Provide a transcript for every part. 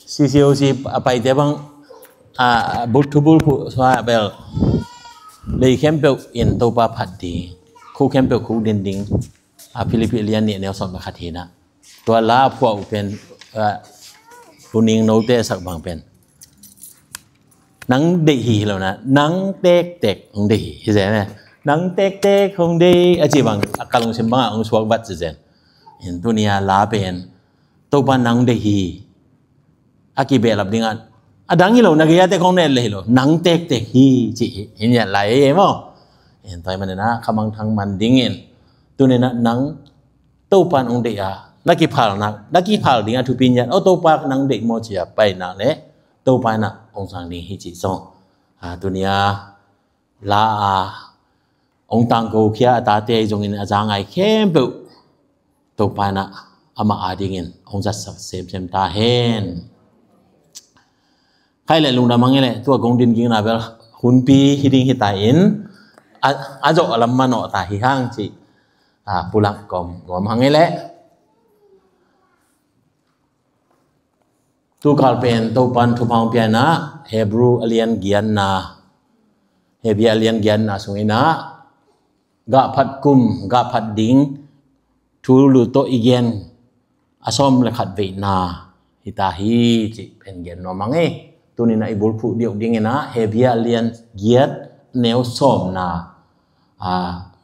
CCOC apa itu bang bultubul soal bel lei kempel in topa padi ku kempel ku dinding Filipilian ni Nelson Makatina tua la puau pen kuning note sak bang pen nang dei hi lo na nang tek tek hong dei hi zen nang tek tek hong dei aji bang akalung simbang ang suak bat zen in dunia la pen topa nang dei hi akibe lab dengan adang lo nagaya te kong nel lo nang tek tek hi chi hinya lai mo en tai manena kamang thang man dingin tunena nang topan ong de a naki phal dinga thu pin yan o topa nang de mo chia pai na le topa na ong sang ding hi chi song dunia la ong tang ko khia ta te jong in ajang ai khem bu topa na ama adingin ong jat sak sem ta hen khai lại lùng đam mang nghe tua công tin kinh nào vậy hun pi hiding hitain ajo alam mano ta hi hang chi pulang kom ngom hang nghe tu kalpen tu pan tu pang piana Hebrew alien gian na sungina ga phat kum ga phat ding tu lu to igen asom le khat ve na hita hi chi pen gen no mange tu ni na ibul pu diok ding na hebia lian giat neo som na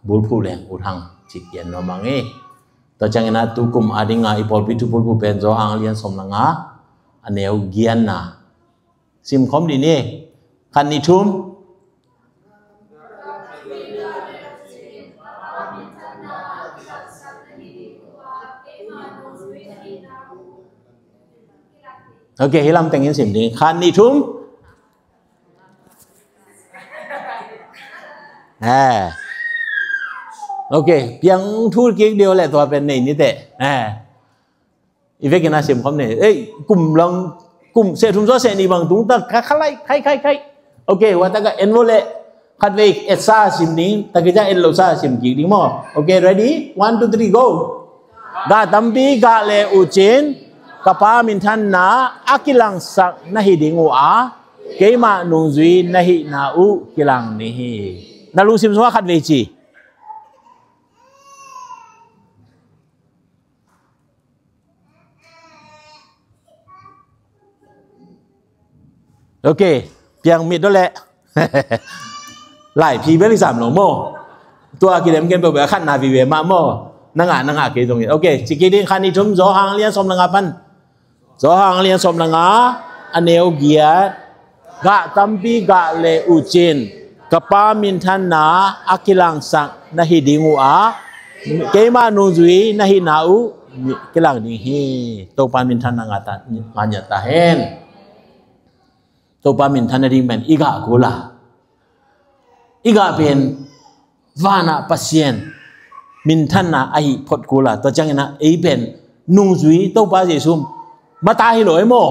bul pu leng urang chik yen no mangi to chang na tu kum adinga ipol pi tu bul pu pen zo hang lian som na nga aneo gian na sim khom di ni kan ni thum okay hilam tengin sim ding khan ni thum okay piang thu ki dio le to pen nei ni te ivek na sim khom ne kum long kum se thum zo se ni bang tung ta khalai khai okay wa ta ga envole khat ve etsa sim ding ta ga ja en lo sa sim ki ding mo okay ready 1 2 3 go ga tampi ga le u chin kapa min than na akilang sak nahi dingu keima nung zui nahi na u kilang ni na lu sim so khat ve chi okay piang mit đó lẹ lại phi bên giảm lỗ mô tua kỳ điểm game bờ khăn na vì về mà mô năng ngã cái giống như okay chỉ cái đi khăn đi trúng gió hàng liên xóm năng pan gió hàng liên xóm năng aneo gia gạ tampi gạ le uchen kapa min than na akilang sak nahi dingu keima nung zui nahi na u kilang ding hi topa min than na nganya ta hen topa min than na ding men iga gula iga pen vana pasien min than na ai phot gula to chang na ei pen nung zui topa jesum mata hi loi mo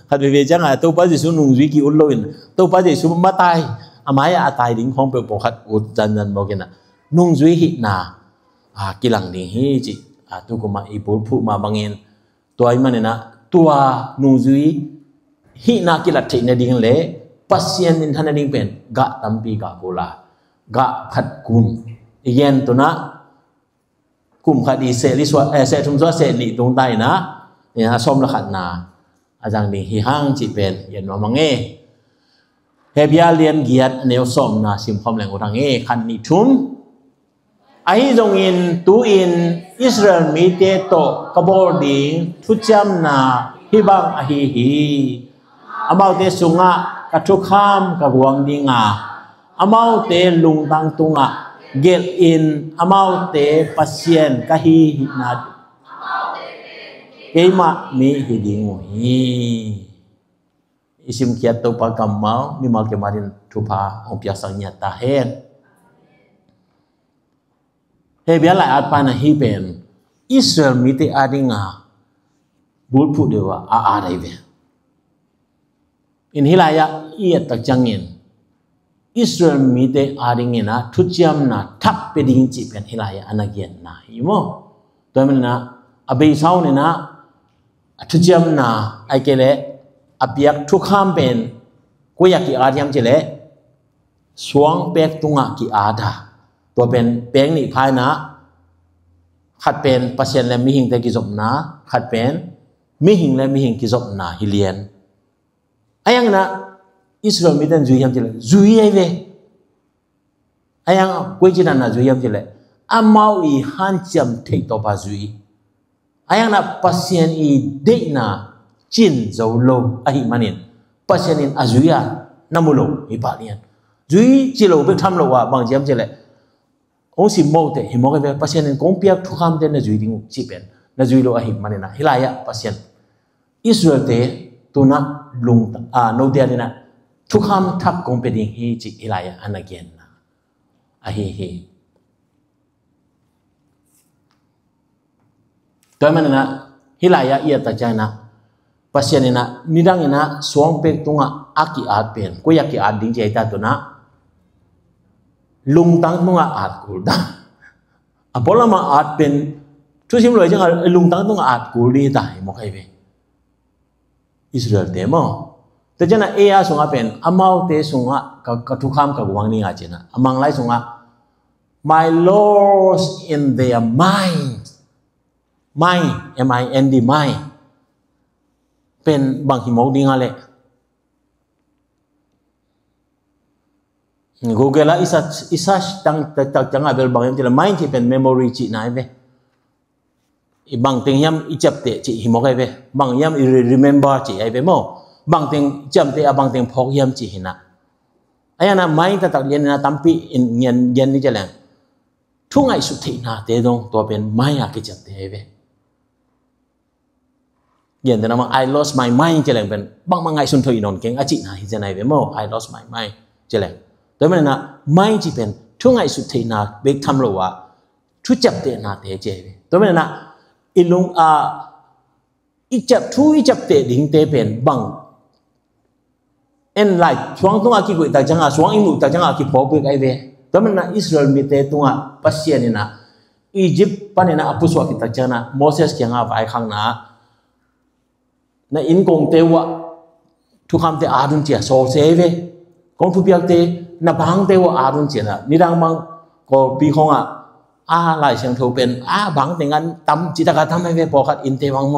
khat ve chang topa jesum nung zui ki ul loin topa jesum matai amaya atai ding khong pe po khat ut jan bo kena nung zui hi na kilang ding hi chi tu ko ma ipul phu ma bangin toy manena tua nung zui hi na kilat thei na ding le pasien min than na ding pen ga tampi ga gola ga phat kum igen to na kum khadi se li swa se thum zo se ni tung tai na ya som la khat na ajang ding hi hang chi pen yen ma mange hebia lian giat neo som na sim khom leng urang khan ni thum ai jong in tu in Israel mi te to kabor ding thu cham na hi bang a hi amau te sunga ka thu kham ka guang dinga amau te lung tang tunga gel in amau te pasien ka hi na keima mi hi dingu hi isim kiat to pa kamal mi mal kemarin thupa ong piasang nya ta hen he bia lai at pa na hi pen Israel mi te adinga bul phu dewa dai ve in hilaya iet tak changin Israel mi te adingena thuchiam na thap pe ding chi pen hilaya anagian na hi mo to men na abei sau ne na ทุจมนาไอเกเลอเปียกทุกข้ามเป็นกุยกิอาดยามเจเลสวงเปกตุงะกิอาดาตัวเป็นเปงนี่ภายนะขัดเป็นปัสเซนและมิหิงแต่กิจบนาขัดเป็นมิหิงและมิหิงกิจบนาฮิเลียนไอ้ยังนะอิสราเอลมีแต่จุยยามเจเลจุยไอเวไอ้ยังกุยจินันนะจุยยามเจเลอามาอีฮันจำเทคตัวปาจุยไอ้ยังนะปัสเซนอีเดน่าจินเจ้าโลไอมันเองปัสเซนินอาจุยานามุโลอีปาเลียนจุยจิโลเบกทำโลว่าบางจำเจเลองสิโมเตหิโมกเวปัสเซนกงเปียกทุกคำเดนจุยดิ้งจิเป็นนจุยโลอาหิมันเองนะฮิลายะปัสเซนอิสราเอลเตตัวนักลุงโนเดียนี่นะทุกคำทักกงเป็นดิ้งฮิจิฮิลายะอันนั้นเกนนะอาฮิฮิตัวมันนะฮิลายะเอียดตาใจนะปัสเซนนะนิดังนะสวงเป็กตุงะอากิอาดเป็นกุยกิอาดดิ้งใจตาตัวนะลุงตั้งตุงะอาดกูดาอะพอละมาอาดเป็นทุกสิ่งเลยจังลุงตั้งตุงะอาดกูดีตายมอกให้เวอิสราเอลเตมอแต่จังนะเอียสุงะเป็นอามาเตสุงะกับทุกคำกับวังนี้อาจจะนะอามังไลสุงะ my laws in their mind mind M-I-N-D mind เป็นบางหิมอกดิ้งอะไรGoogle lah isas tang tang abel bang yang tidak main cipen memory cik naik be, bang ting yam icap te cik himok be, bang yam remember cik be mo, bang ting jam te abang ting pok yam cik hina, ayana main tak lian na tampi yan ni jalan, tungai suti na te dong tua pen main aki cip te be, yan te nama I lost my mind jalan pen, bang mangai sun thoi non keng acik na hijan be mo, I lost my mind jalan. แต่มันนะไม่จีเป็นทุกไงสุดที่นาเบกทำโลว่าทุจับเตนาเตเจไปแต่มันนะอิลุงอิจับทุอิจับเตดิ่งเตเป็นบังเอ็นไลท์ช่วงตัวกี่กุยแต่จังช่วงอิมุแต่จังกี่พอเบกไอเวแต่มันนะอิสราเอลมีเตตัวปัสเซียนี่นะอียิปต์ปนนี่นะอภิสวากิตจังนะโมเสสเกี่ยงอะไรข้างนะนะอินกงเตวะทุกคำเตอาดุนเจียโซเซเวกองทุบยักเตนับางเตวอารุณเจนะนี่ดังมังก็ปีของหลายเสียงถูเป็นบางแต่งกันตำจิตกรรมทำให้เวปอกัดอินเตวังโม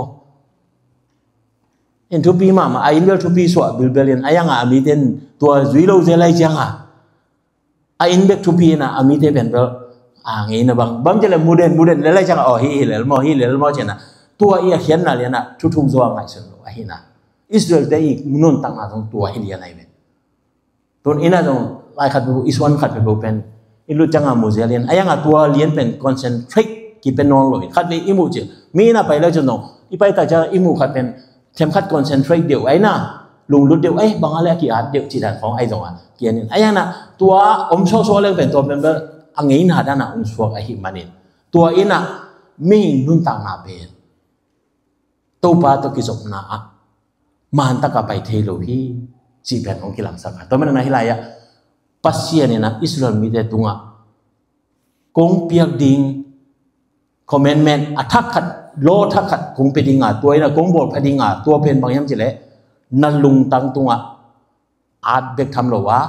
อินทุบีมาอินเวลทุบีสวะบิลเบลียนยังมีเต็นตัวจุยโลเจลัยจังอินเบกทุบีนะมีเตเป็นเบลงี้นะบางเจริญมูเดนเลจังฮิเลลมอเจนะตัวเขียนน่ะเรียนนะทุกๆตัวไงส่วนตัวฮินะอิสราเอลเตอีกมุนตั้งมาตรงตัวฮิเลียนอะไรเป็นตัวอินะตรงไล่ขัดไปอิสวันขัดไปเป็นอิลุจังอามูเซเลียนยังตัวเลียนเป็นคอนเซนทริกกี่เป็นนอนเลยขัดไปอิมูเจมีน่ะไปแล้วจนน้องอีไปแต่จะอิมูขัดเป็นเทมขัดคอนเซนทริกเดียวไอ้น่ะลุงรุดเดียวบางอะไรกี่อาร์เดียวจีดันของไอ้ตรงเกี่ยนี่ยังน่ะตัวอมโซเลยเป็นตัวเป็นแบบอังงี้น่ะด้านน่ะอมสวกไอ้หิมันนี่ตัวอิน่ะมีนุ่นต่างน่ะเป็นตัวป้าตัวกิจสมน่ะมันตะกับไปเทโลฮีจีเป็นของกิลังสักตัวมันน่ะฮิลายะpasien ni na Israel mi te tunga kong piak ding commandment attack khat law thak khat kong pe dinga toina kong bol phadinga to pen bang yam chile nalung tang tunga at bek tham lo wa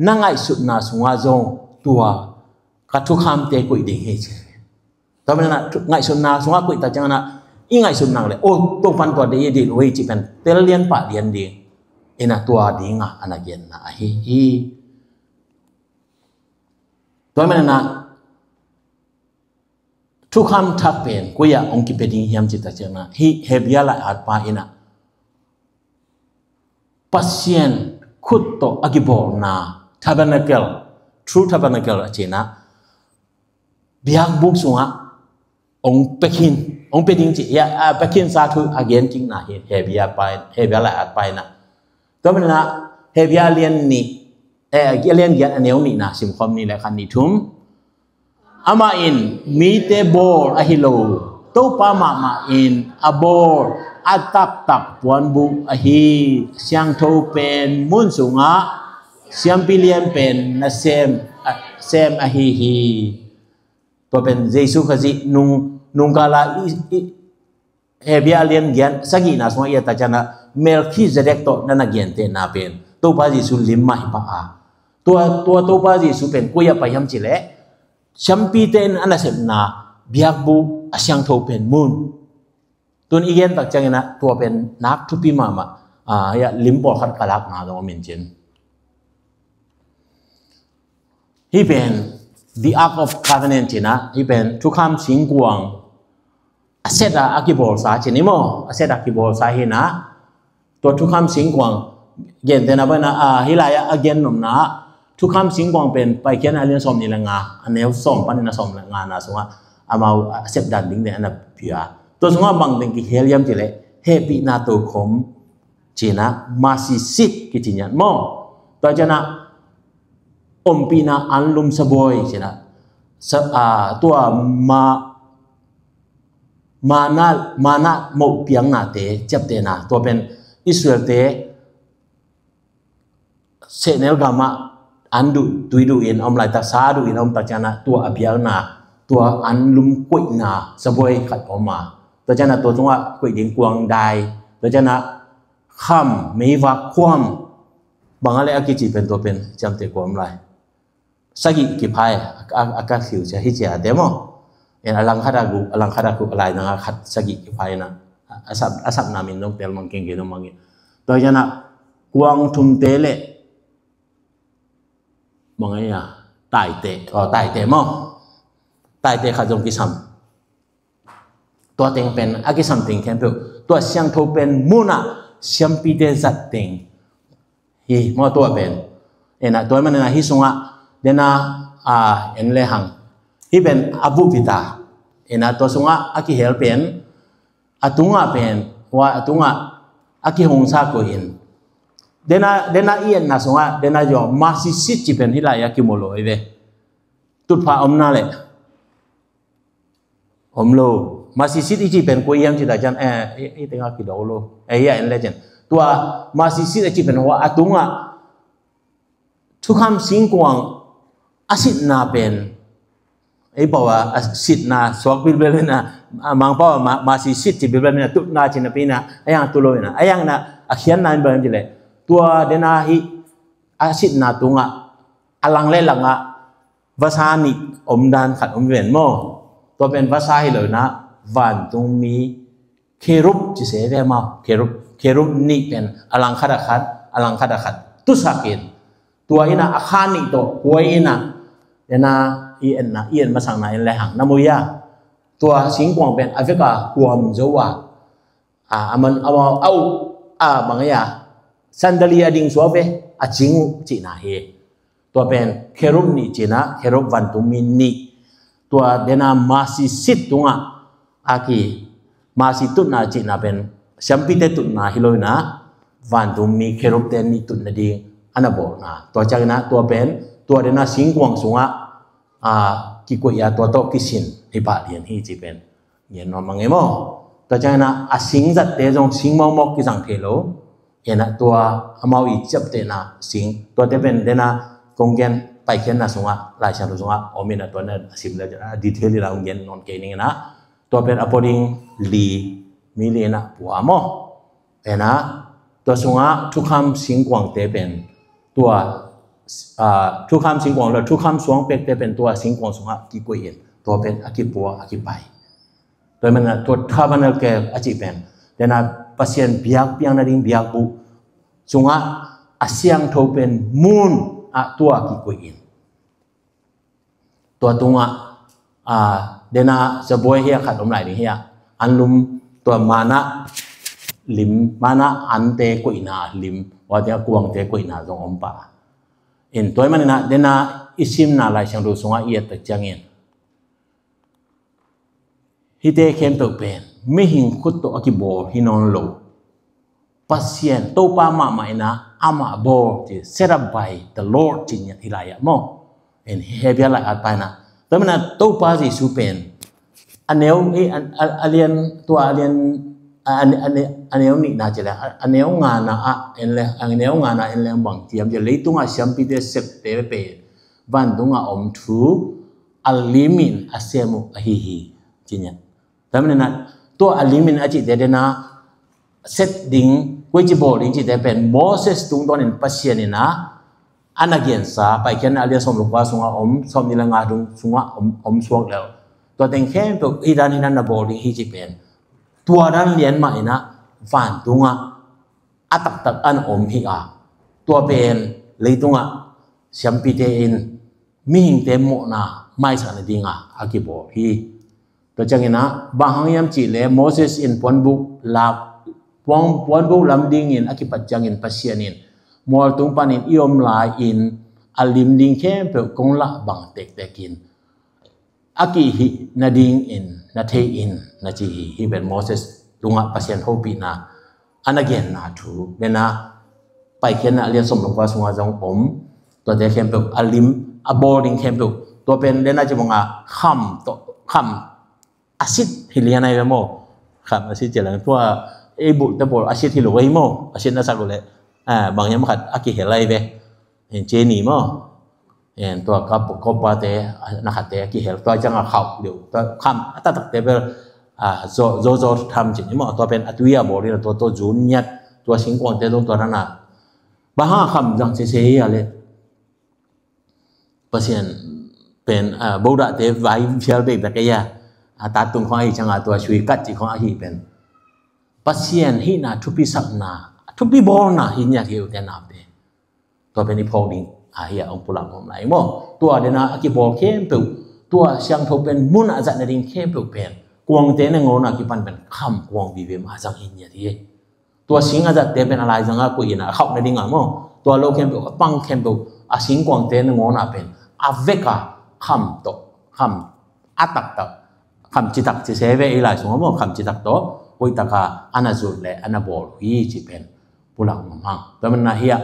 nangai sut na sunga jong tua ka thu kham te koi ding he che to man na ngai sut na sunga koi ta chang na i ngai sut nang le o to pan to de di loi chi pen tel lian pa lian ding ina tua dinga anagen na hiตัวมันนะทุกคำทักเป็นกุยองค์กิเปดิงยามจิตเจนะฮิเฮบิยาละอาดปาอินะปัสเซียนขุดโตอากิโบนาทับนาเกลทรูทับนาเกลเจนะเบียกบุกสุงะองค์เปกินองค์เปดิงจิเปกินสาธุอาเกนจิงนะเฮบิยาไปเฮบิยาละอาดไปนะตัวมันนะเฮบิยาเลียนนี่เลียนยันอันเดียวนี่นะสิมคอมนี่แหละคันนี้ทุ่มอามาอินมีเตบอลอะฮิโลตัวปามาอินอะบอลอัตตักปวนบุอะฮีเสียงโทเป็นมุนสุงะเสียงพิเลียนเป็นนะเซมอะฮีตัวเป็นเยซูคริสต์นุงกาลา hebia alien gian sagi na sunga ia tajana Melchizedek to nana gian te na pen to pa Jesu limma hi pa a tua to pa Jesu pen kuya pa yam chile champi ten anasem na biak bu asyang tho pen mun tun igen tak changena tua pen nak thupi mama ya limpo khat kalak na do min chen hi pen the Ark of Covenant china hi pen thukham singkuang aseta akibol sa chinimo aseta akibol sa hina to thukham singkuang gen tena bana hilaya again nom na thukham singkuang pen pai kian alien som ni langa aneu som pan na som nga na sunga amau asep dan ding de ana pia to sunga bang ding ki helium chile hepi na to khom china masi sit ki chinyan mo to jana ompina anlum saboy china tua mana mo piang na te chap te na to pen Israel te senel gama andu tuidu in om lai ta sa du in om ta chana tua abial na tua anlum koi na saboy khat oma to chana to chunga koi ding kuang dai to chana kham meiwa kwam bangale akichi pen to pen cham te kom lai sagi ki phai aka khiu cha hi cha demo en alang khada ku alai na khat sagi ki phai na asap namin nong tel mang keng no mangi to jana kuang thum te le mangai ya tai te mo tai te kha jong ki sam to teng pen aki sam ting ken pe to siang tho pen muna siam pi te zat teng hi mo to pen ena to man na hi sunga dena en le hang hi ben abu pita ena to sunga aki help pen atunga pen wa atunga aki hongsa ko in dena ien na sunga dena jo masi sit chi pen hilaya ki molo eve tut pha omna le omlo masi sit chi pen ko yam chi da jan e tenga ki do lo ya en le jen tua masi sit chi pen wa atunga thukham singkuang asit na pen ai bawa asit na sok bil na mang pa masi sit chi bil na tut na chi na pina ayang tulo na ayang na akhian nan ba jile tua dena hi asit na tunga alang le langa vasani omdan khat omven mo to pen vasa hi lo na van tung mi kerup chi se de ma kerup ni pen alang khada khat tu sakin tua ina akhani to huaina dena ien masang na en le hang namuya tua singkwang pen afika huam zowa aman au bangaya sandalia ding suave achingu china he tua pen kerup ni china kerup van tumin ni tua dena masi sit tunga aki masi tut na china pen sampite tut na hiloina van tumi kerup ten ni tut na ding anabol na tua chagna tua pen tua dena singkwang sunga ki ko ya to kisin iba lian hi chi pen yen no mangemo to chana asing zat te jong sing mo mok ki jang thelo ena tua amau i chap te na sing to te pen dena konggen pai ken na sunga lai chan sunga omina to na sim la detail la onggen non ke ning na to pen apoding li milena puamo ena to sunga thukham singkwang te pen tua thukham singkwang la thukham suang pek te pen tua singkwang sunga ki ko yen to pen akipua akipai to man to thabanal ke achi pen dena pasien biak piang na ding biak bu sunga asyang tho pen mun tua ki ko yen to tunga dena saboy hia khat om lai ni hia anlum to mana lim mana ante ko ina lim wa dia kuang te ko ina jong om pa in toy manina dena isim na lai chang do sunga ia tak changin hite khem to pen mi hing khut to akibor hinon lo pasien to pa ma maina ama bo ti set up by the Lord chinya hilaya mo in hebia la at paina to mana to pa ji su pen aneu alien to alien aneu ni na jela aneu nga na aneu nga na en le bang tiam je leitunga siampi de sep te pe ban dunga om thu alimin asemu ahihi chinya tamne na ตัวอลิมินอาจิเดเดนะเซตดิ้งกุยจิโบดิ้งจิเดเป็นโมเสสตุงตอนนี้ปัสเซียนินะอันนักเรียนสาไปแค่นั้นเรียนสมลูกว่าสุงอมสมนิลังอาดุงสุงอมสวกแล้วตัวเต็งแค่ตัวอีดานินันนับโบดิ้งฮิจิเป็นตัวนั้นเรียนมาอินะฟันตุงอัตักตักอันอมฮิอาตัวเป็นเลยตุงเสียมปีเตอินมิหิงเตมโมนาไม่สันดิ้งอากิโบฮีตัวจังนะบางอย่างยามจีเลโมเสสอินปอนบุกลาปอนบุกลำดิ้งอินอากิปัจจังอินปัสเซียนินมัวตุงปันินอิอมลายอินอาลิมดิ้งเข้มเปกงละบางเตกินอากิฮินาดิ้งอินนาเทอินนาจีฮิเป็นโมเสสตุงปัสเซียนโฮปีนาอันนั้นเกนนาทูเดนะไปเขียนเรียนสมลงว่าสงฆ์จงผมตัวเด็กเข้มเปอาลิมอาบอดิ้งเข้มเปตัวเป็นเดน่าจะมองคำตัวคำอาซิดฮิเลียนายเมโมครับอาซิดเจริญเพราะว่าบุตรบอกอาซิดฮิโลไวโมอาซิดน่าสักเลยบางอย่างมันขัดอากิเฮลัยเวเห็นเจนี่โมเห็นตัวกับปาเตนักขัดเตอากิเฮลตัวจังเขาเดี๋ยวตัวคำตัดเตเบลโจทำจริงโมตัวเป็นอัตวิยาบอกเลยตัวจูนยัดตัวสิงคโปร์เตตัวนั้นบางคำจังเสียอะไรเปอร์เซ็นต์เป็นบูดาเตไว้เชียร์เบกตะกี้ตาตุงของไอ้จังตัวช่วยกัดจีของไอ้เป็นปัสเซียนที่น่าทุบปีสักนาทุบปีบอลน่ะหินยาที่อยู่ที่นั่นเป็นตัวเป็นอีพอดิ้งไอ้องค์ปุระของไหนมั่งตัวเดน่าอากิบอลเข้มเปิลตัวเสียงทุบเป็นมุนอาจารย์ดิ้งเข้มเปิลเป็นกวางเตนงงน่ะกิปันเป็นคำกวางบีเวมอาจังหินยาที่ตัวสิงอาจารย์เตเป็นอะไรจังกุยน่ะเขาในดิ้งมั่งตัวโลเข้มเปิลปังเข้มเปิลอาสิงกวางเตนงงน่ะเป็นอาเวกาคำโตคำอัตักตักคำจิตักจะเสวะอีหลายสมมติคำจิตักโตวิตากาอันนั้นสุดเลยอันนั้นบอลฮีจิเป็นปุรังมังแต่มันน่ะเฮีย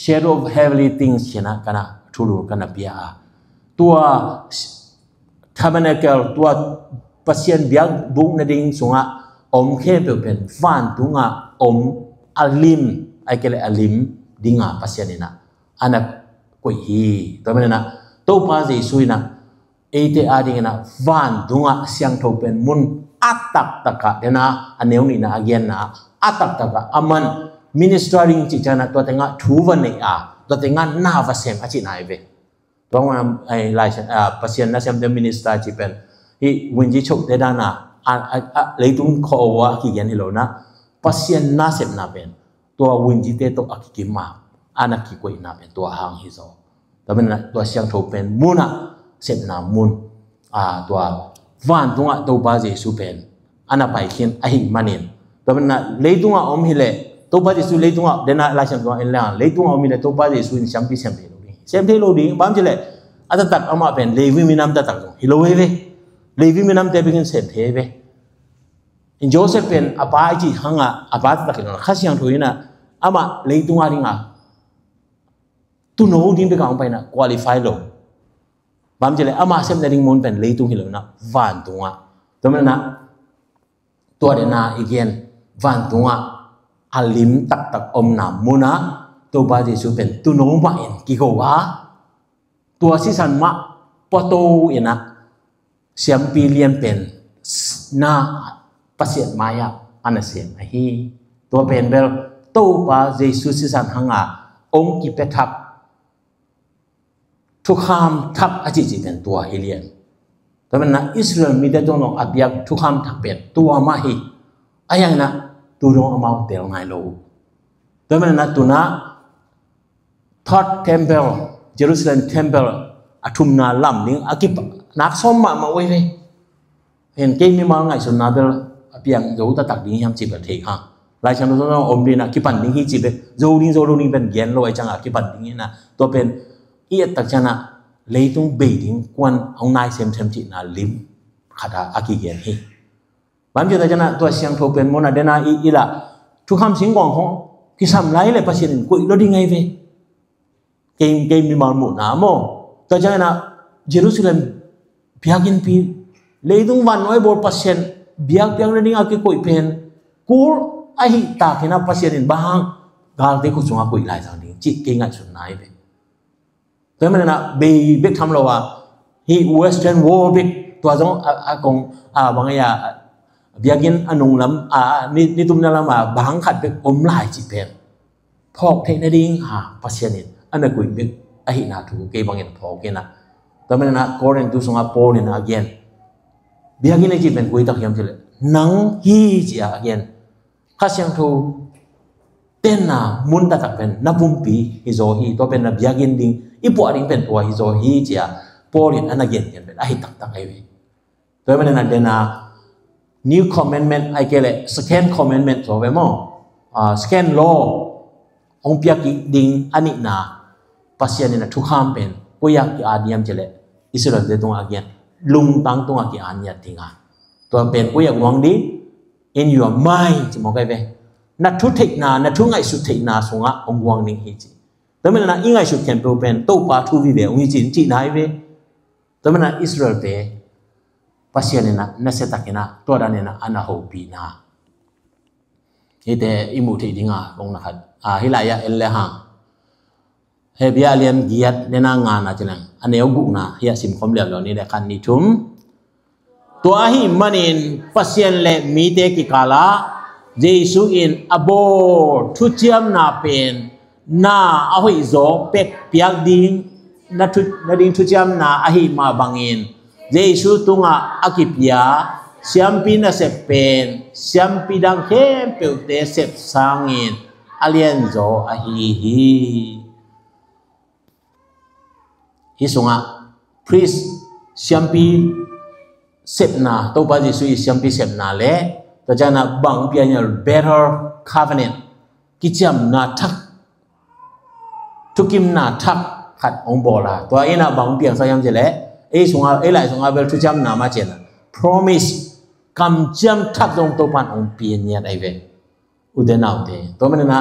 shadow of heavenly things ชนะกันนะทุลุกันนะเบียตัว tabernacle ตัวปัสเซียนเบียงบุกนดิ่งสุงะอมเข้มเป็นฟันตุงะอมอัลลิมไอเกลอัลลิมดิ่งะปัสเซียนนี่นะอันนั้นกุยฮีแต่มันน่ะตัวพาสิสุยนะเอเตอาดิ่งนะฟันตุงะเสียงทุเป็นมุนอัตตักตะกะเดนะอันเนี้ยนี่นะอาเกนนะอัตตักตะกะอามันมินิสทริงจิจานะตัวเต็งะทูวันนี่ตัวเต็งะนาวาเซมอาจินายเวตัวว่าไอ้ไลน์ปัสเซียนนะเซมเดมินิสตาจิเป็นที่วินจิชุกเดดานะเลยตุงขอว่าขี้เกียจฮิโลนะปัสเซียนนะเซมนะเป็นตัววินจิเตโตอากิกิมาอันนักขี้กุยนะเป็นตัวหางฮิโซแต่เป็นตัวเสียงทูเป็นมุนะเซมนะมุนตัววันตุงะตัวบาเจสุเป็นอันนั้นไปเขียนไอ้มันนี่แต่เป็นเลยตุงะอมฮิเลตัวบาเจสุเลยตุงะเดน่าไลน์เซมตัวเอ็นแล้วเลยตุงะอมฮิเลตัวบาเจสุin champi sempre sempre lo di bam jele ada tak ama ben levi minam ta tak hilo we levi minam te begin sem the we in joseph pen apa ji hanga apa ta tak na khasyang thoina ama le tunga ringa tu no din be kaung pai na qualify lo bam jele ama sem na ring mon pen le tung hilo na van tunga to men na to de na again van tunga alim tak tak om na munaตัวบาจิสุเป็นตัวโนมาเอ็นกิโกวะตัวสิสันมาปโตเอ็นะเสียมปีเลียนเป็นนาปัสเซียนมายาอันนั้นเสียมไอ้ฮีตัวเป็นเบลตัวบาจิสุสิสันหังอาองค์กิเปทับทุกคำทับอาจิจิเป็นตัวเฮเลียนแต่เป็นนะอิสราเอลมีแต่ตัวน้องอับยักทุกคำทับเป็นตัวมาฮีไอ้ยังนะตัวน้องเอามาเตลไงโลแต่เป็นนะตัวนะThird temple, Jerusalem temple, atum na lam ning akip nak som ma we ve. Hen ke mi ma ngai sun na bel apiang zo ta tak ding yam chi ba the ha. Lai cham so om din akipan ding hi chi be zo ding ben gen lo ai chang akipan ding na to pen i tak chana leitung be ding kwan ong nai sem chi na lim khada aki gen hi. Bam je ta chana to siang tho pen mona dena i la thu kham sing gong ho ki sam lai le pasin ko lo ding ngai ve. Game mi mal mu na mo to jana Jerusalem biagin pi leidung van noi bor pasien biag ring aki koi pen kur ai ta kena pasien in bahang gal te ko chunga koi lai jang ding chi ke ngai sun nai be to man na be bek tham lo wa hi western war big to jong a kong bang ya biagin anung lam ni tum na lam bang khat be lai chi pen phok the na ding pasien in ana kui be ahi na thu ke bangin phok ke na tamen na koren tu sunga pol in again biagin chi pen kui tak yam chile nang hi chi again khasyang thu ten na mun ta tak pen na bumpi hi zo hi to pen na biagin ding ipo ring pen to hi zo hi chi pol in ana again pen ahi tak ai we tamen na dena new commandment ai kele second commandment so ve mo second law ong pia ki ding ani na pasien na thu kham pen ko ya ki adiam chele Israel de tung again lung tang tung ki anya tinga to pen ko ya wang di in your mind chi mo kai ve na thu thik na thu ngai su thik na sunga ong wang ning hi chi to men na ingai su ken pro pen to pa thu vi ve ong chi chi nai ve to men na Israel de pasien na setakina to dan na ana ho pi na ite imu thi dinga long na khat hilaya elle hang he bia lian giat nena nga na chilang aneu gu na ya sim khom le lo ni de kan ni thum to hi manin pasien le mi te ki kala jesu in abor thu chiam na pen na a hoi zo pek piak ding na ding thu chiam na a hi ma bangin jesu tunga akipia siampi na sepen siampi dang kem peute sep sangin alien zo ahi hisunga priest siampi sepna to ba jesu siampi sepna le to jana bang pianya better covenant kicham na thak tukim na thak khat ong bola to ina bang piang sayam jele sunga lai sunga bel thu cham na ma chen promise kam cham thak dong to pan ong pien nya dai ve udenau te to menena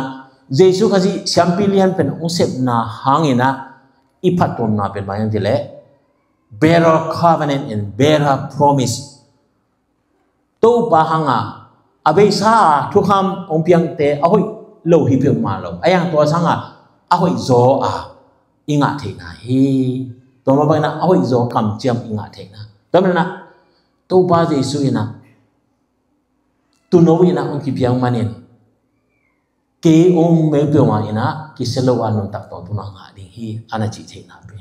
jesu khaji champion pen ong sep na hangina iphat tom na pen bayang jele better covenant and better promise to ba hanga abe sa thu kham ong piang te ahoi lo hi pe ma lo ayang to sanga ahoi zo inga the na hi to ma ba na ahoi zo kam cham inga the na to menena to ba jesu ina tu no ina ong ki piang manin ke ong me pe ma ina ki selo wa non tak to tu na nga ding hi ana chi the na pe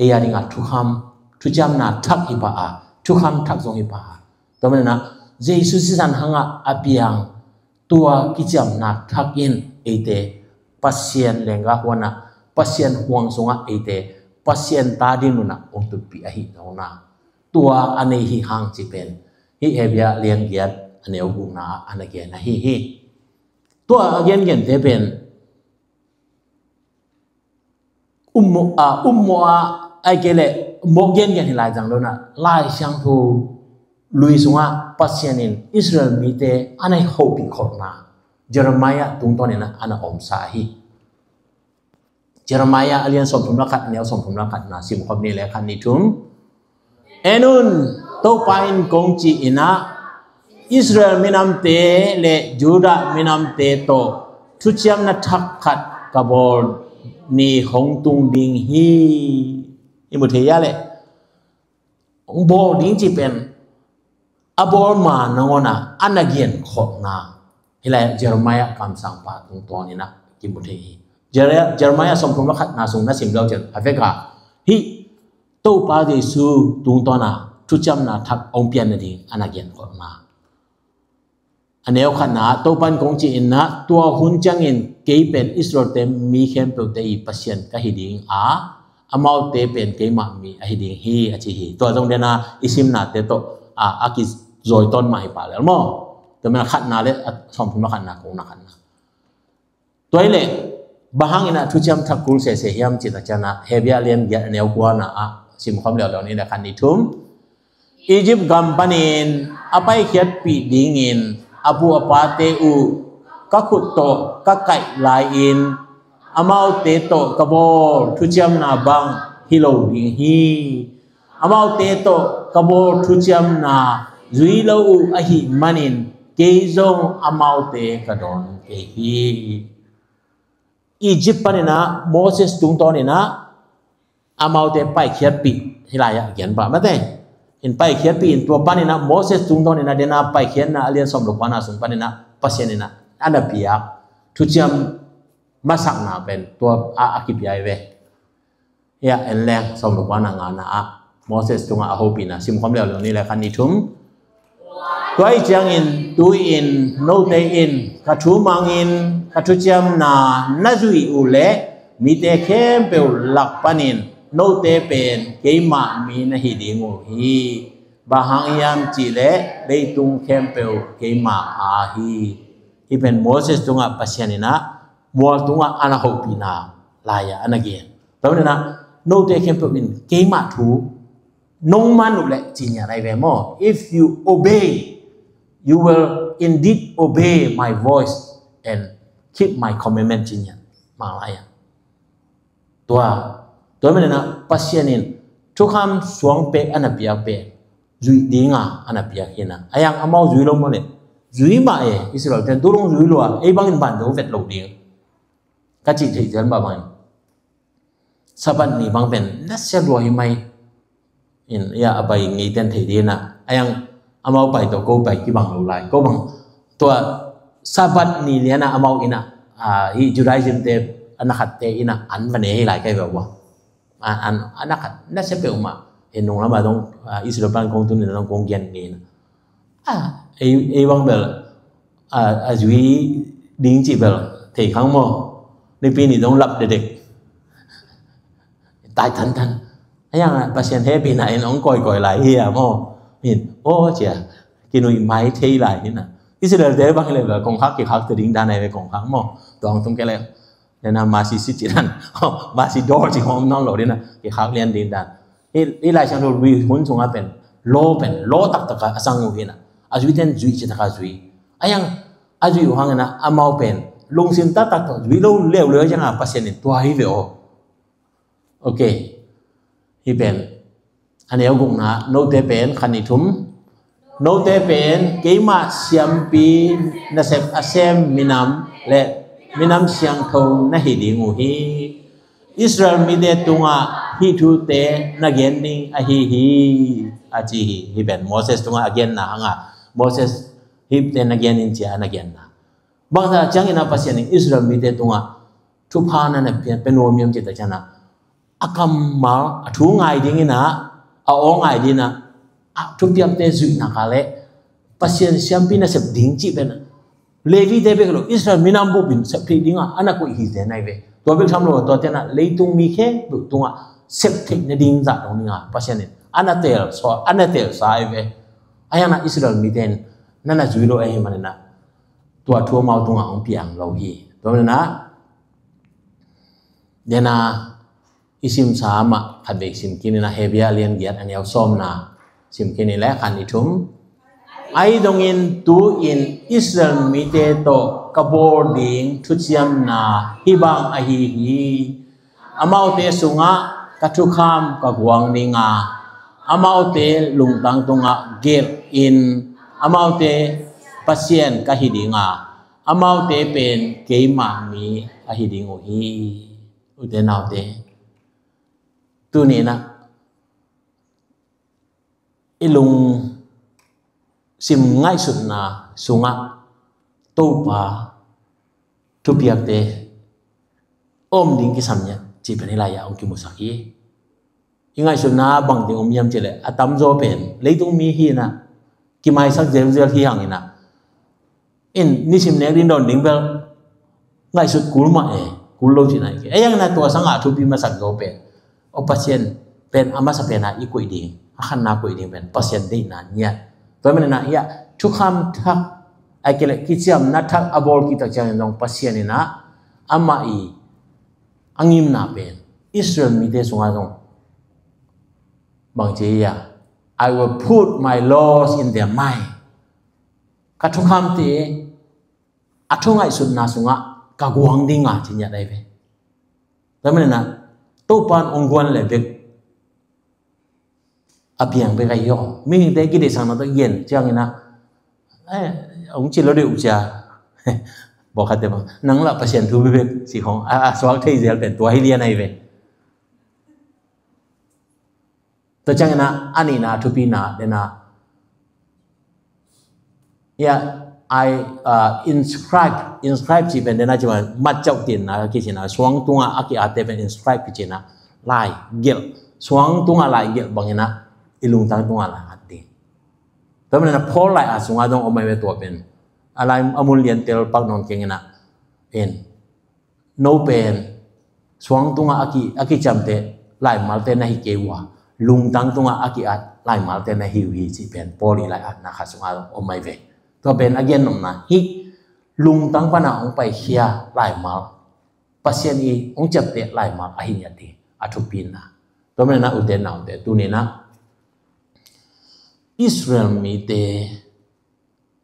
e ya ding thu kham thu cham na thak hi pa thu kham thak zong hi pa to menena jesu si san hanga apiang tua ki cham na thak in ete pasien lenga wana pasien huang songa ete pasien ta din na ong tu pi a hi no na tua ane hi hang chi pen hi hebia lian giat ane ugu na anage na hi tua again gen te pen ummo ai kele mogen gen hilai jang lo na lai sang thu lui sunga pasienin Israel mi te anai hopi khorna Jeremiah tung to ne na ana om sa hi Jeremiah alian som thum la khat neo som thum la khat na sim khom ni le khan ni thum enun to pain kong chi ina Israel minam te le Judah minam te to thu chiam na thak khat kabor ni hong tung ding hi imu the ya le ong bo ding chi pen abor ma nangona anagien khok na hilai Jeremiah kam sang pa tung to ni na kimu the hi Jeremiah som thum la khat na sung na sim lo chen aveka hi to pa jesu tung to na thu cham na thak ong pian na ding anagien khok na aneu khana to pan kong chi inna tua hun chang in ke pen Israel te mi khem pe te pasien ka hiding amau te pen ke ma mi a hiding hi a chi hi to jong dena isim na te to aki zoi ton mai pa le mo to me khat na le som phum khat na kong na khat na toile bahang ina thu cham thakul se hiam chi ta chana hebia lem ya aneu kwa na sim khom le lo ni da khan ni thum Egypt gampanin apai khiat pi ding in apu apate u kakut to kakai lai in amau te to kabor thu cham na bang hilo ding hi amau te to kabor thu cham na zui lo u ahi manin ke zong amau te kadon ke hi Egypt panina Moses tung to ni na amau te pai khiat pi hilaya gen ba ma te in pai khian pi in tua panina Moses tung don ina dena pai khian na alian som lok pana sung panina pasien ina ana pia thu chiam masak na pen tua akipiai ve ya en leng som lok pana ngana a Moses tunga ahopina sim khom leo ni le khan ni thum toy chang in tu in no te in ka thu mang in ka thu chiam na nazui u le mi te khem pe lak panin no te pen ke ma mi na hi dingu hi ba hang yam chi le le tung khem pe ke ma a hi pen Moses tunga pasianina mo tunga ana hopina la ya anage to na no te khem pe in ke ma thu nong manu le chinya nai ve mo if you obey you will indeed obey my voice and keep my commandment chinya ma la ya tua mình là pasienin thukham suang pe anapia pe zui dinga anapia hina ayang amau zui lo mo le zui ma e Israel ten tu long zui lo e bang in ban do vet lo ding ka chi thei jan ba man saban ni bang pen na se lo hi mai in ya abai ngi ten thei dina ayang amau pai to ko pai ki bang lo lai ko bang tua sabat ni liana amau ina hi Judaism te anakat te ina an vane hi lai kai ba wa an anakat na se pe uma enung lama dong Israel ban kong tu ni dong kong gen ni e bang bel zui ding chi bel thei khang mo ni pi ni dong lap de dek tai tan tan ayang pasien he pi na en ong koi lai hi mo min o chia kinui mai thei lai ni na Israel de bang le kong khak ki khak te ding da nai ve kong khang mo dong tung ke le nên là masih si chiran masih door chỉ không nong lo đi nè cái khác liên đến đàn đi lại sang rồi vì muốn chúng ta pen lo tak tak asang ngui na azuy ten zui chỉ tak azuy ayang azuy hang na amau pen lung sim tak tak zui lo leo leo chẳng à pasien ni tua hi ve o okay hi pen anh em cũng na no te pen khani thum no te pen keima siam pi na sep asem minam le minam siang thâu na hi dingu hi Israel mi de tunga hi thu te na gen ding a hi achi hi ben Moses tunga again na hanga Moses hi te na gen in cha na gen na bang sa chang ina pasien Israel mi de tunga thu pha na na pen no miam che ta chana akam ma thu ngai ding ina a o ngai dina thu piam te zui na ka le pasien siam pi na sep ding chi ben Levi de beklo Israel minam bu bin sep thi dinga ana ko hi de nai ve to bek tham lo to tena leitung mi khe bu tunga sep thik na ding za dong ninga pasien ana tel sai ve ayana Israel mi den nana zui lo ai manana tua thua mau tunga ong piang lo hi to na dena isim sama khabek sim kinina hebia lian giat an yaw som na sim kinila khan ithum ai dong in tu in Israel mi te to kabor ding thu chiam na hi bang a hi amau te sunga ka thu kham ka guang ninga amau te lung tang tunga ger in amau te pasien ka hi dinga amau te pen keima mi a hi dingu hi u te nau te tu ni na ilung sim ngai sut na sunga to pa tu piak te om ding ki samnya chi pen la ya ong ki musaki ingai sut na bang ding om yam chele atam zo pen leitung mi hi na ki mai sak jem zel hi hang ina in ni sim ne din don ding bel ngai sut kul ma e kul lo chi nai ke ayang na to sanga thu pi ma sak zo pen o pasien pen ama sa pen na i koi ding akhan na koi ding pen pasien dei na nya to men na ya thu kham thak akele kicham na thak abol ki tak chang dong pasien na ama i angim na pen Israel mi te sunga dong bang che ya I will put my laws in their mind ka thu kham te athungai sun na sunga ka guang dinga chinya dai ve to men na to pan ongwan le bek apiang be kai yo mi te ki de sang na to yen chang ina ông chỉ lo điều cha bỏ khát thế mà nắng là pasien thu bê chỉ không xóa thấy gì là tuổi hay này về to chang na ani na to pi na dena ya I inscribe chi ben dena chima mat chau tin na ki china swang tunga aki ate ben inscribe ki china lai gel swang tunga lai gel bangina ilung tang tunga la ati to men na Paul lai asunga dong omai we to ben alai amul lian tel pak non kengena en no pen swang tunga aki chamte lai malte na hi kewa lung tang tunga aki at lai malte na hi wi chi pen Paul lai at na khasunga omai we to ben again nom na hi lung tang pana ong pai hia lai mal pasien i ong chapte lai mal ahin yati athupin na to men na uten na te tu ni na Israel mi te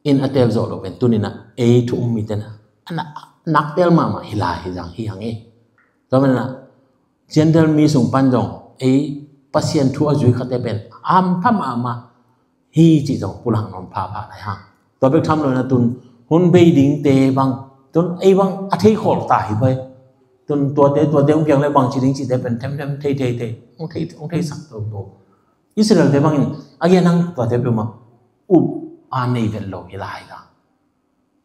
in atel zo lo ben tu ni na e thu mi te na ana nak tel ma hila hi jang hi hang e to men na general mi sung pan jong e pasien thu azui khate ben am tham ama hi chi jong pulang nom pha lai ha to bek tham lo na tun hun bei ding te bang tun ai bang a thei khol ta hi bai tun tua te ong piang le bang chi ding chi te pen them thei ong thei sak to Israel te bang in again nang tua te ma u a nei vel lo hi lai da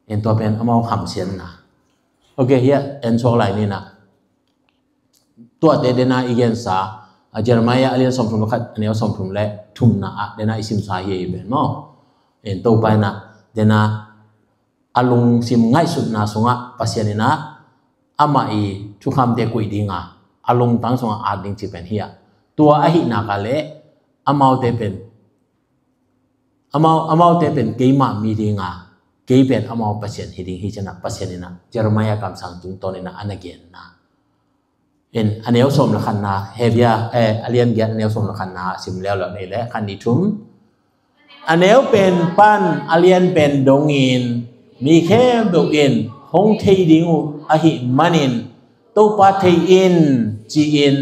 en to pen amao kham sian na okay here en so lai ni na tua te de na again sa Jeremiah alian som thum khat aneo som thum le thum na a de na isim sa ye ben no en to pai na de na alung sim ngai sut na sunga pasianina ama I thu kham te kui dinga alung tang sunga a ding chi pen hia tua a hi na ka le amau te pen keima mi dinga ke pen amau pasien hi ding hi chana pasianina Jeremiah kam sang tung tonina anagen na en aneo som la khan na hevia alien gen aneo som la khan na sim leo lo nei le khan ni thum aneo pen pan alien pen dongin mi khe do in hong thei ding a hi manin to pa thei in chi in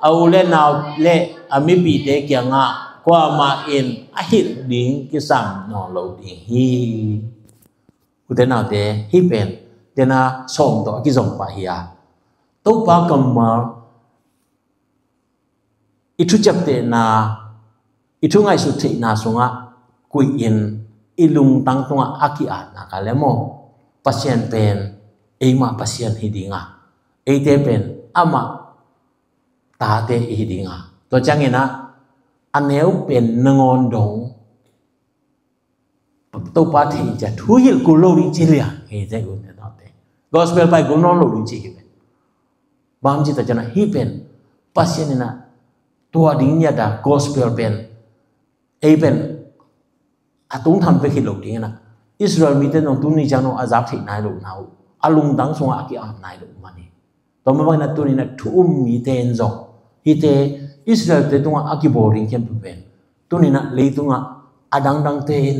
au le naw le ami bi te kya nga kwa ma in a hi ding ki sam no lo ding hi u te na te hi pen te na som to ki som pa hiya to pa kam ma itu chap te na itu ngai su thei na sunga kui in ilung tang tunga aki at na kalemo pasien pen ema pasien hidinga ete pen ama ta te hidinga to changena aneu pen nangon dong to pa thei ja thu hil ku lo ri chilia he je un na te gospel pai gu no lo ri chi ke bam ji ta jana hi pen pasien na tua ding nya da gospel pen e pen atung tham pe khilo ding na Israel mi te nong tu ni jano azab thei nai lo nau alung dang songa aki am nai lo mani to ma bang na tu ni na thu mi ten zo hi te Israel te tunga aki boring kem pen tu ni na le tunga adang dang ten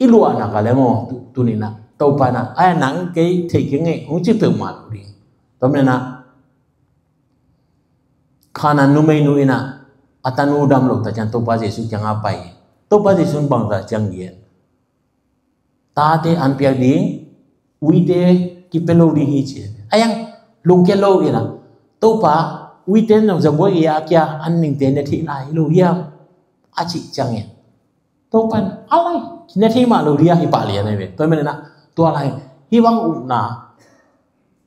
ilua na ka le mo tu ni na to pa na ai nang ke thei ke nge ong chi pe ma lo ding to me na khana nu mai nu ina atanu dam lo ta chan to pa Jesu chang a pai to pa Jesu bang ta chang yen ta te an pia ding wi te ki pelo di hi che ayang lung ke lo ina to pa wi te no za boy ya kya an ning te ne thi lai lo ya a chi chang yen to pan alai ne thi ma lo ria hi pa le ne be to me na to alai hi bang u na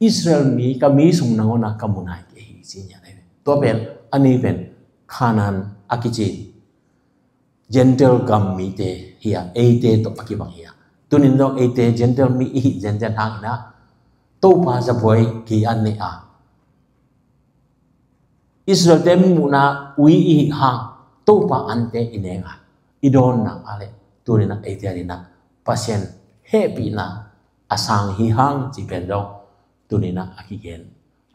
Israel mi ka mi sung na ona kamunai ke hi chi nya ne to pen ani pen khanan akichi gentle gam mi te hia ate to pakibang hia tunin do ate gentle mi hi gentle hang na to pa za boy ki an ne a Israel tem mu na ui hi hang to pa ante inenga idon na ale turina ate alina pasien happy na asang hi hang ji pen do tunina akigen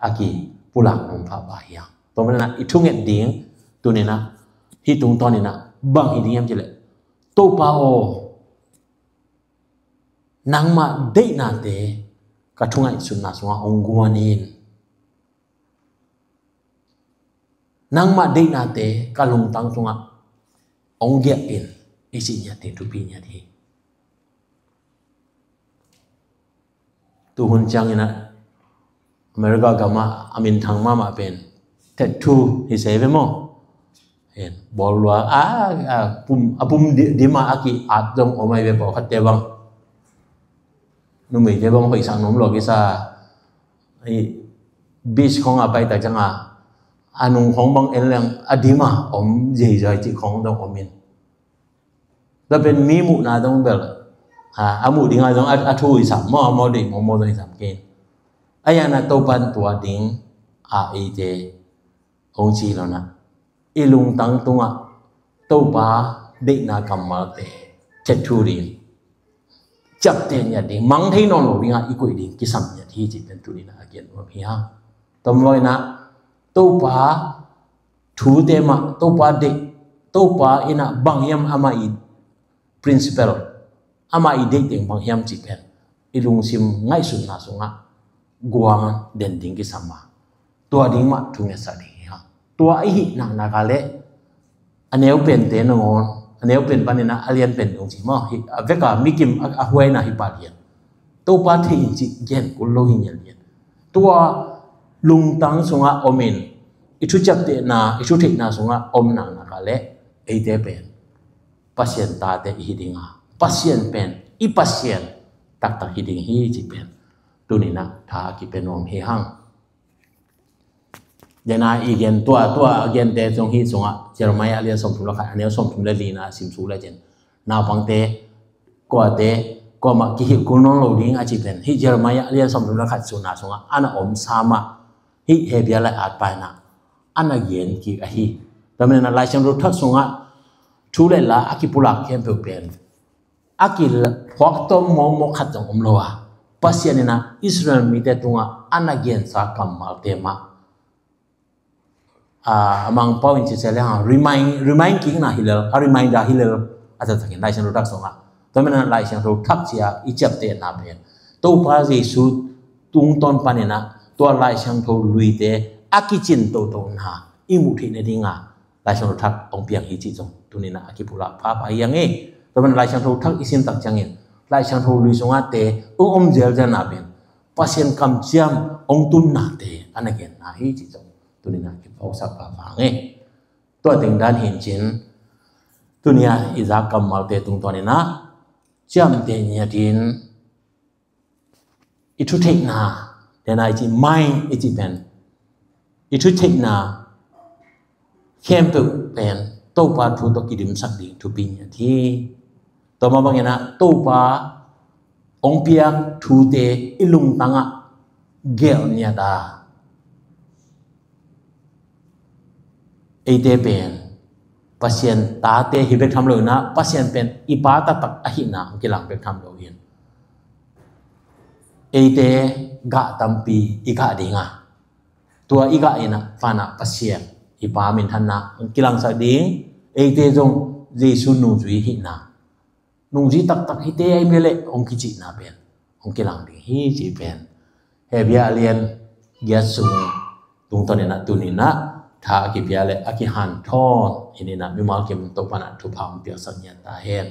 aki pulang nom pha ba hia to mana ithunget ding tunina hi tung tonina bang idiem chile to pa o nang ma de na te ka thungai sunna sunga ongguanin nang ma de na te ka lung tang sunga ongge in isi nya te tu pi nya thi tu hun chang ina America gama amin thang ma pen tattoo hi se mo hen bolwa apum dima aki at dong omai be bo khat te bang nu mei te bang hoi sang nom lo ki sa ai beach khong a pai ta changa anung khong bang en lang adima om jei jai chi khong dong omin da pen mi mu na dong bel amu ding ai dong athu i sam mo ding mo dong i sam ke ayana to pan tua ding e te ong chi lo na ilung tang tunga to pa de na kamal te tattoo rin chap te nya ding mang thei non lo ding i koi ding ki sam nya thi chi pen tu na again mo hi ha tom loi na to pa thu te ma to pa de to pa ina bang yam ama i principle ama i de ding bang yam chi pen ilung sim ngai sun na sunga guang den ding ki sama tua ding ma thu nge sa ding ha tua ai hi na ka le aneu pen te no ngon aneu pen panina alien pen dong chi mo hi aveka mikim a huai na hi pa lian to pa thi in chi gen ku lo hi nyal lian tua lung tang sunga omin ichu chap te na ichu thik na sunga om na ka le ei te pen pasien ta te hi dinga pasien pen i pasien tak hi ding hi chi pen tu ni na tha ki pen om hi hang yana igen tua again te jong hi sunga Jeremiah alian som thum la kha aneu som thum le li na sim su la jen na pang te ko ma ki hi kun non lo ding a chi pen hi Jeremiah alian som thum la kha su na sunga ana om sama hi he bia la at pa na ana yen ki a hi tamen na lai chang ro thak sunga thu le la akipula kem pe pen akil phok tom mo khat jong om lo wa pasianina Israel mi te tunga ana gen sa kam mal te ma among point se le ha remind king na hilal a reminder hilal ata thakin lai chang ro thak sunga tamen na lai chang ro thak chia i chap te na pen to pa jesu tung ton panina to lai chang tho lui te akichin to na imu thi ne dinga lai chang ro thak ong piang hi chi jong tunina akipula pa yang e tamen lai chang tho thak isim tak changin lai chang tho lui sunga te om jel jan na pen pasien kam chiam ong tun na te anagen na hi chi jong tunina ki pau sa pa nge to ting dan hin chin tunia iza kam mal te tung tonina chiam te nya din itu take na then I ji mind it pen itu take na kem tu pen to pa thu to ki dim sak ding thu pin nya thi to ma bang na to pa ong piak thu te ilung tanga gel nya da ate pen pasien ta te hi bek tham lo na pasien pen ipa ta tak a hi na ki lang bek tham lo yin ate ga tampi ika dinga tua iga ina fana pasien ipa min than na ki lang sa ding ate jong jesu nu zui hi na nung ji tak hi te ai mele ong ki chi na pen ong ki lang ding hi chi pen he bia alien yesu tung ton na tunina tha ki bia le aki han thon inina mi mal kem to pana thu phang pia san yan ta hen